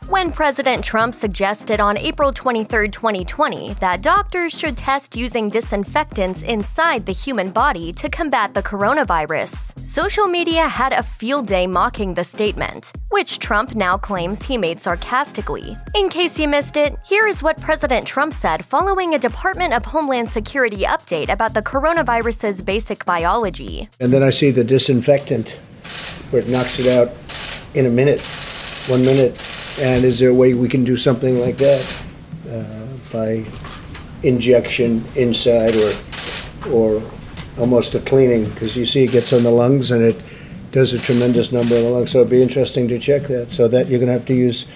when President Trump suggested on April 23, 2020, that doctors should test using disinfectants inside the human body to combat the coronavirus. Social media had a field day mocking the statement, which Trump now claims he made sarcastically. In case you missed it, here is what President Trump said following a Department of Homeland Security update about the coronavirus's basic biology. And then I see the disinfectant, where it knocks it out in a minute, 1 minute. And is there a way we can do something like that by injection inside or almost a cleaning? Because you see it gets on the lungs and it does a tremendous number on the lungs. So it'd be interesting to check that. So that you're going to have to use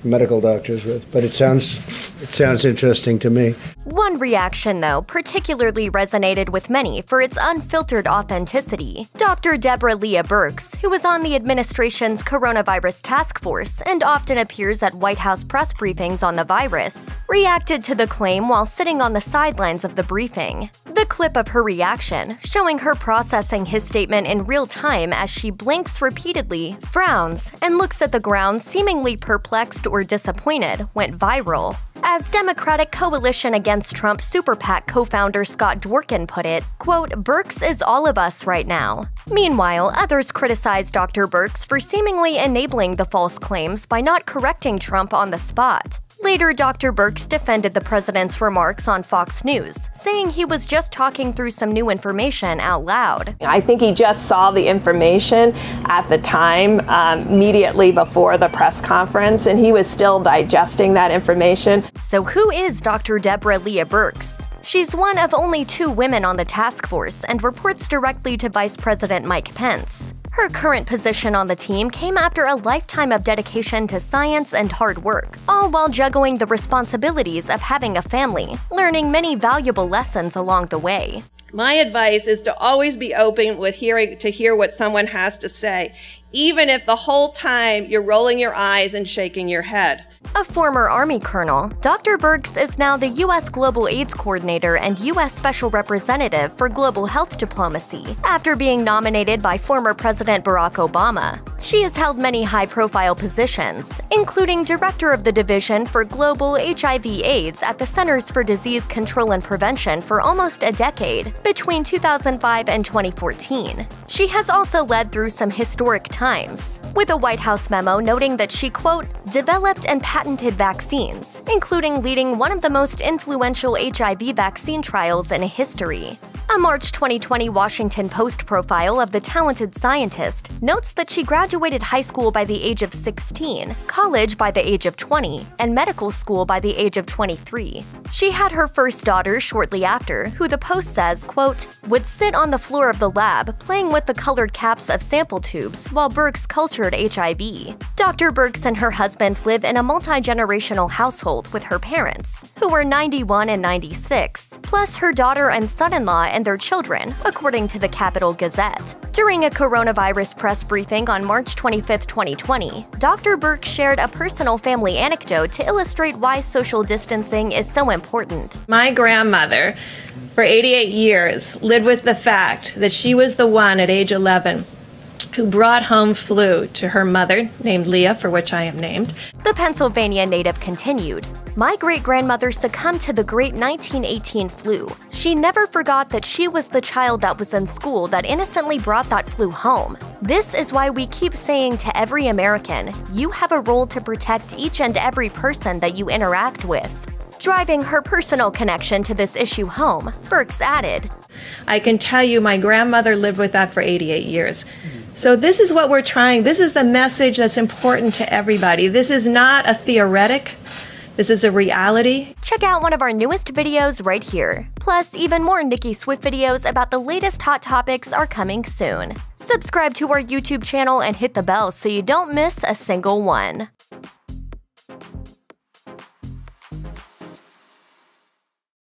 medical doctors with. But it sounds interesting to me. One reaction, though, particularly resonated with many for its unfiltered authenticity. Dr. Deborah Leah Birx, who was on the administration's coronavirus task force and often appears at White House press briefings on the virus, reacted to the claim while sitting on the sidelines of the briefing. The clip of her reaction, showing her processing his statement in real time as she blinks repeatedly, frowns, and looks at the ground seemingly perplexed or disappointed, went viral. As Democratic Coalition Against Trump Super PAC co-founder Scott Dworkin put it, quote, "Birx is all of us right now." Meanwhile, others criticized Dr. Birx for seemingly enabling the false claims by not correcting Trump on the spot. Later, Dr. Birx defended the president's remarks on Fox News, saying he was just talking through some new information out loud. I think he just saw the information at the time, immediately before the press conference, and he was still digesting that information. So who is Dr. Deborah Leah Birx? She's one of only 2 women on the task force and reports directly to Vice President Mike Pence. Her current position on the team came after a lifetime of dedication to science and hard work, all while juggling the responsibilities of having a family, learning many valuable lessons along the way. My advice is to always be open to hear what someone has to say, even if the whole time you're rolling your eyes and shaking your head. A former Army colonel, Dr. Birx is now the U.S. Global AIDS Coordinator and U.S. Special Representative for Global Health Diplomacy, after being nominated by former President Barack Obama. She has held many high-profile positions, including Director of the Division for Global HIV/AIDS at the Centers for Disease Control and Prevention for almost a decade, between 2005 and 2014. She has also led through some historic times, with a White House memo noting that she, quote, "developed and patented vaccines, including leading one of the most influential HIV vaccine trials in history." A March 2020 Washington Post profile of the talented scientist notes that she graduated high school by the age of 16, college by the age of 20, and medical school by the age of 23. She had her first daughter shortly after, who the Post says, quote, "would sit on the floor of the lab playing with the colored caps of sample tubes while Birx cultured HIV. Dr. Birx and her husband live in a multi-generational household with her parents, who were 91 and 96, plus her daughter and son-in-law and their children, according to the Capital Gazette. During a coronavirus press briefing on March 25, 2020, Dr. Birx shared a personal family anecdote to illustrate why social distancing is so important. My grandmother, for 88 years, lived with the fact that she was the one at age 11 who brought home flu to her mother, named Leah, for which I am named. The Pennsylvania native continued, "My great-grandmother succumbed to the great 1918 flu. She never forgot that she was the child that was in school that innocently brought that flu home. This is why we keep saying to every American, you have a role to protect each and every person that you interact with." Driving her personal connection to this issue home, Birx added, "I can tell you my grandmother lived with that for 88 years. So this is what we're trying. This is the message that's important to everybody. This is not a theoretic. This is a reality." Check out one of our newest videos right here. Plus, even more Nicki Swift videos about the latest hot topics are coming soon. Subscribe to our YouTube channel and hit the bell so you don't miss a single one.